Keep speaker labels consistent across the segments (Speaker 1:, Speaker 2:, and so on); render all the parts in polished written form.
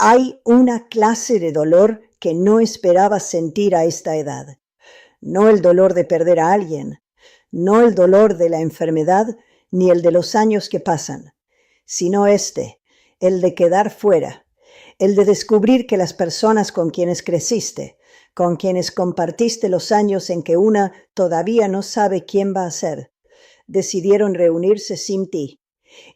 Speaker 1: Hay una clase de dolor que no esperaba sentir a esta edad. No el dolor de perder a alguien, no el dolor de la enfermedad, ni el de los años que pasan, sino el de quedar fuera, el de descubrir que las personas con quienes creciste, con quienes compartiste los años en que una todavía no sabe quién va a ser, decidieron reunirse sin ti,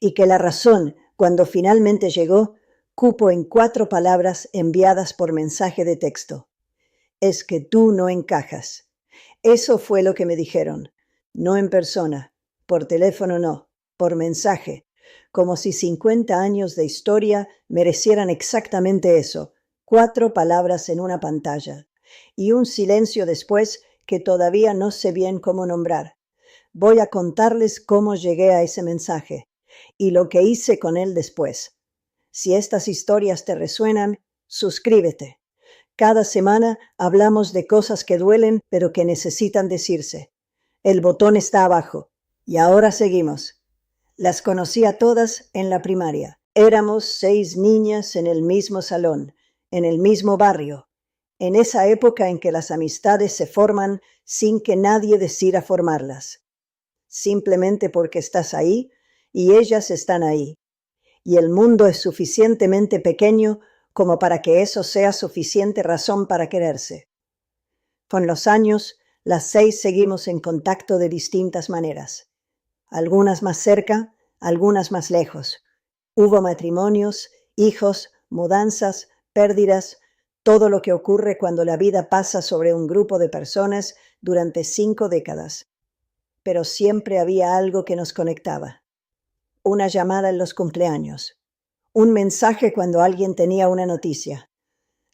Speaker 1: y que la razón, cuando finalmente llegó, cupo en 4 palabras enviadas por mensaje de texto. Es que tú no encajas. Eso fue lo que me dijeron. No en persona, por teléfono no, por mensaje, como si 50 años de historia merecieran exactamente eso, 4 palabras en una pantalla, y un silencio después que todavía no sé bien cómo nombrar. Voy a contarles cómo llegué a ese mensaje y lo que hice con él después. Si estas historias te resuenan, suscríbete. Cada semana hablamos de cosas que duelen pero que necesitan decirse. El botón está abajo. Y ahora seguimos. Las conocí a todas en la primaria. Éramos 6 niñas en el mismo salón, en el mismo barrio, en esa época en que las amistades se forman sin que nadie decida formarlas. Simplemente porque estás ahí y ellas están ahí. Y el mundo es suficientemente pequeño como para que eso sea suficiente razón para quererse. Con los años, las 6 seguimos en contacto de distintas maneras. Algunas más cerca, algunas más lejos. Hubo matrimonios, hijos, mudanzas, pérdidas, todo lo que ocurre cuando la vida pasa sobre un grupo de personas durante 5 décadas. Pero siempre había algo que nos conectaba. Una llamada en los cumpleaños. Un mensaje cuando alguien tenía una noticia.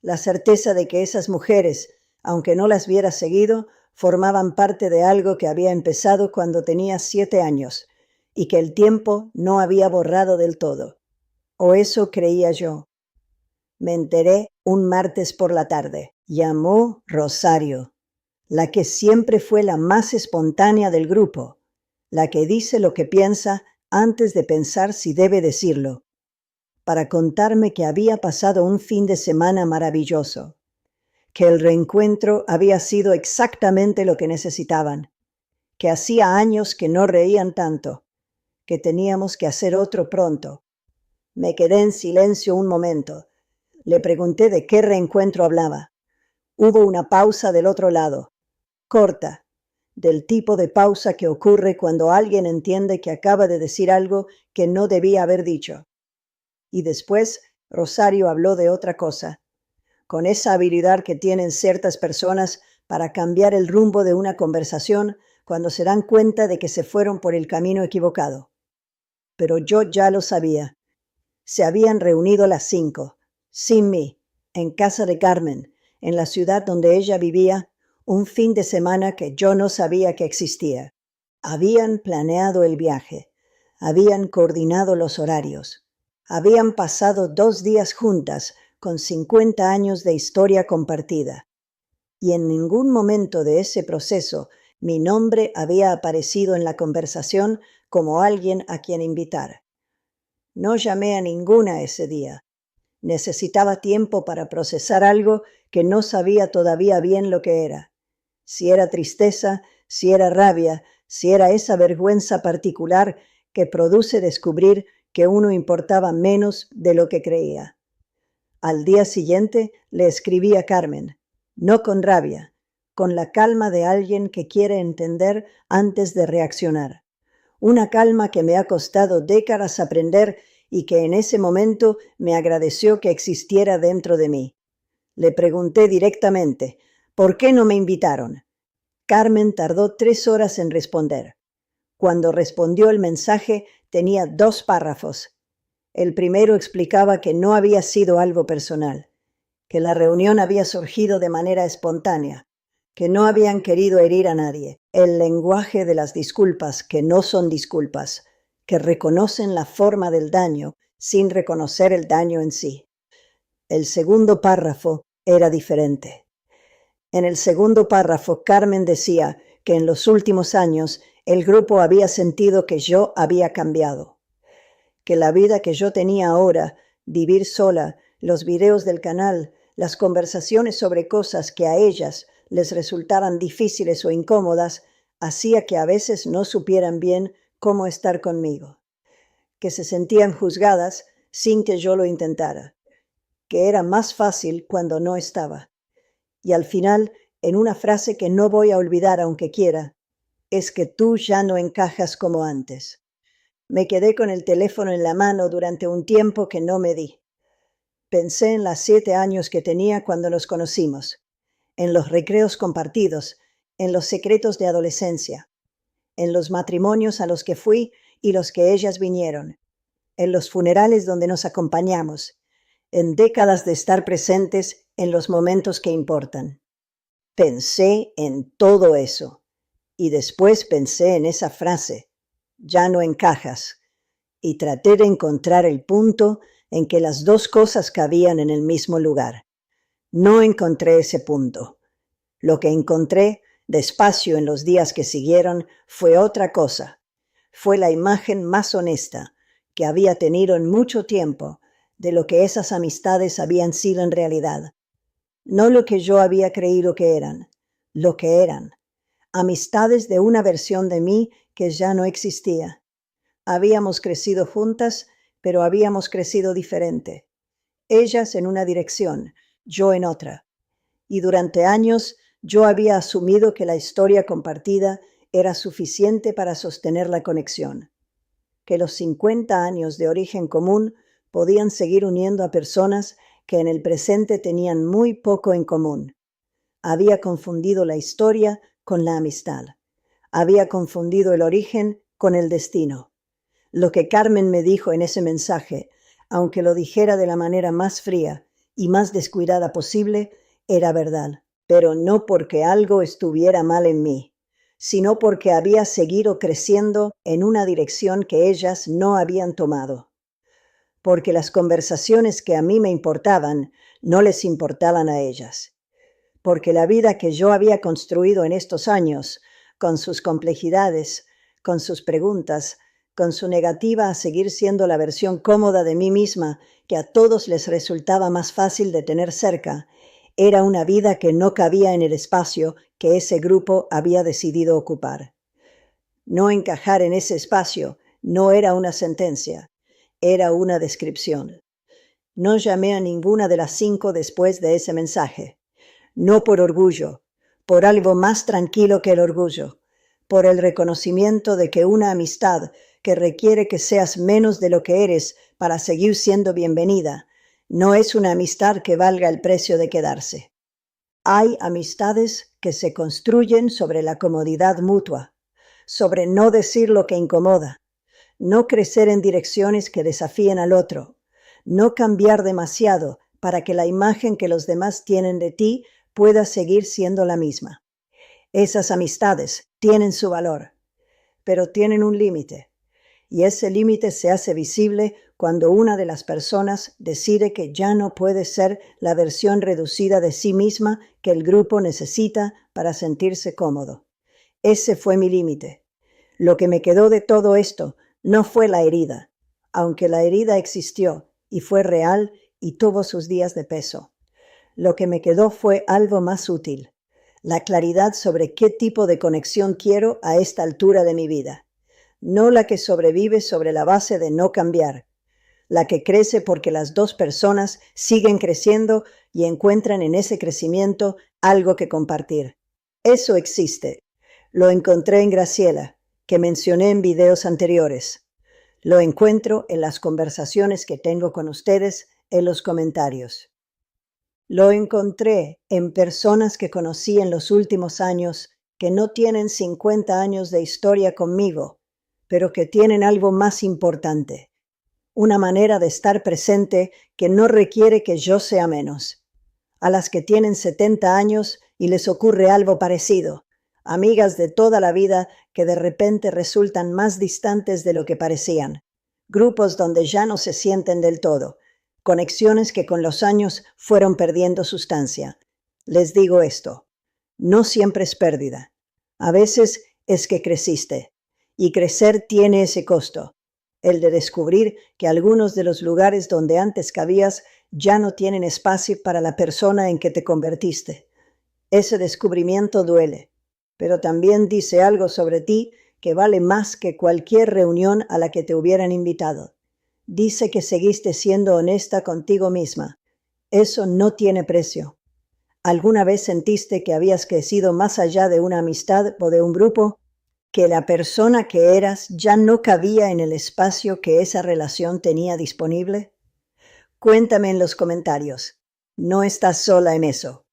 Speaker 1: La certeza de que esas mujeres, aunque no las viera seguido, formaban parte de algo que había empezado cuando tenía 7 años y que el tiempo no había borrado del todo. O eso creía yo. Me enteré un martes por la tarde. Llamó Rosario, la que siempre fue la más espontánea del grupo, la que dice lo que piensa antes de pensar si debe decirlo, para contarme que había pasado un fin de semana maravilloso, que el reencuentro había sido exactamente lo que necesitaban, que hacía años que no reían tanto, que teníamos que hacer otro pronto. Me quedé en silencio un momento. Le pregunté de qué reencuentro hablaba. Hubo una pausa del otro lado, corta, del tipo de pausa que ocurre cuando alguien entiende que acaba de decir algo que no debía haber dicho. Y después Rosario habló de otra cosa, con esa habilidad que tienen ciertas personas para cambiar el rumbo de una conversación cuando se dan cuenta de que se fueron por el camino equivocado. Pero yo ya lo sabía. Se habían reunido las 5, sin mí, en casa de Carmen, en la ciudad donde ella vivía, un fin de semana que yo no sabía que existía. Habían planeado el viaje, habían coordinado los horarios, habían pasado 2 días juntas con 50 años de historia compartida. Y en ningún momento de ese proceso mi nombre había aparecido en la conversación como alguien a quien invitar. No llamé a ninguna ese día. Necesitaba tiempo para procesar algo que no sabía todavía bien lo que era. Si era tristeza, si era rabia, si era esa vergüenza particular que produce descubrir que uno importaba menos de lo que creía. Al día siguiente le escribí a Carmen, no con rabia, con la calma de alguien que quiere entender antes de reaccionar. Una calma que me ha costado décadas aprender y que en ese momento me agradeció que existiera dentro de mí. Le pregunté directamente, ¿por qué no me invitaron? Carmen tardó 3 horas en responder. Cuando respondió el mensaje tenía 2 párrafos. El primero explicaba que no había sido algo personal, que la reunión había surgido de manera espontánea, que no habían querido herir a nadie. El lenguaje de las disculpas que no son disculpas, que reconocen la forma del daño sin reconocer el daño en sí. El segundo párrafo era diferente. En el segundo párrafo, Carmen decía que en los últimos años el grupo había sentido que yo había cambiado, que la vida que yo tenía ahora, vivir sola, Los videos del canal, las conversaciones sobre cosas que a ellas les resultaran difíciles o incómodas, hacía que a veces no supieran bien cómo estar conmigo, que se sentían juzgadas sin que yo lo intentara, que era más fácil cuando no estaba. Y al final, en una frase que no voy a olvidar aunque quiera, es que tú ya no encajas como antes. Me quedé con el teléfono en la mano durante un tiempo que no me di. Pensé en los 7 años que tenía cuando nos conocimos, en los recreos compartidos, en los secretos de adolescencia, en los matrimonios a los que fui y los que ellas vinieron, en los funerales donde nos acompañamos, en décadas de estar presentes en los momentos que importan. Pensé en todo eso y después pensé en esa frase, ya no encajas, y traté de encontrar el punto en que las dos cosas cabían en el mismo lugar. No encontré ese punto. Lo que encontré despacio en los días que siguieron fue otra cosa. Fue la imagen más honesta que había tenido en mucho tiempo de lo que esas amistades habían sido en realidad. No lo que yo había creído que eran, lo que eran. Amistades de una versión de mí que ya no existía. Habíamos crecido juntas, pero habíamos crecido diferente. Ellas en una dirección, yo en otra. Y durante años yo había asumido que la historia compartida era suficiente para sostener la conexión, que los 50 años de origen común podían seguir uniendo a personas que en el presente tenían muy poco en común. Había confundido la historia con la amistad. Había confundido el origen con el destino. Lo que Carmen me dijo en ese mensaje, aunque lo dijera de la manera más fría y más descuidada posible, era verdad, pero no porque algo estuviera mal en mí, sino porque había seguido creciendo en una dirección que ellas no habían tomado. Porque las conversaciones que a mí me importaban no les importaban a ellas. Porque la vida que yo había construido en estos años, con sus complejidades, con sus preguntas, con su negativa a seguir siendo la versión cómoda de mí misma que a todos les resultaba más fácil de tener cerca, era una vida que no cabía en el espacio que ese grupo había decidido ocupar. No encajar en ese espacio no era una sentencia, era una descripción. No llamé a ninguna de las 5 después de ese mensaje. No por orgullo, por algo más tranquilo que el orgullo, por el reconocimiento de que una amistad que requiere que seas menos de lo que eres para seguir siendo bienvenida, no es una amistad que valga el precio de quedarse. Hay amistades que se construyen sobre la comodidad mutua, sobre no decir lo que incomoda, no crecer en direcciones que desafíen al otro, no cambiar demasiado para que la imagen que los demás tienen de ti pueda seguir siendo la misma. Esas amistades tienen su valor, pero tienen un límite, y ese límite se hace visible cuando una de las personas decide que ya no puede ser la versión reducida de sí misma que el grupo necesita para sentirse cómodo. Ese fue mi límite. Lo que me quedó de todo esto no fue la herida, aunque la herida existió y fue real y tuvo sus días de peso. Lo que me quedó fue algo más útil, la claridad sobre qué tipo de conexión quiero a esta altura de mi vida. No la que sobrevive sobre la base de no cambiar, la que crece porque las dos personas siguen creciendo y encuentran en ese crecimiento algo que compartir. Eso existe. Lo encontré en Graciela, que mencioné en videos anteriores. Lo encuentro en las conversaciones que tengo con ustedes en los comentarios. Lo encontré en personas que conocí en los últimos años que no tienen 50 años de historia conmigo, pero que tienen algo más importante, una manera de estar presente que no requiere que yo sea menos. A las que tienen 70 años y les ocurre algo parecido, amigas de toda la vida que de repente resultan más distantes de lo que parecían, grupos donde ya no se sienten del todo, conexiones que con los años fueron perdiendo sustancia. Les digo esto, no siempre es pérdida, a veces es que creciste. Y crecer tiene ese costo, el de descubrir que algunos de los lugares donde antes cabías ya no tienen espacio para la persona en que te convertiste. Ese descubrimiento duele, pero también dice algo sobre ti que vale más que cualquier reunión a la que te hubieran invitado. Dice que seguiste siendo honesta contigo misma. Eso no tiene precio. ¿Alguna vez sentiste que habías crecido más allá de una amistad o de un grupo? ¿Que la persona que eras ya no cabía en el espacio que esa relación tenía disponible? Cuéntame en los comentarios. No estás sola en eso.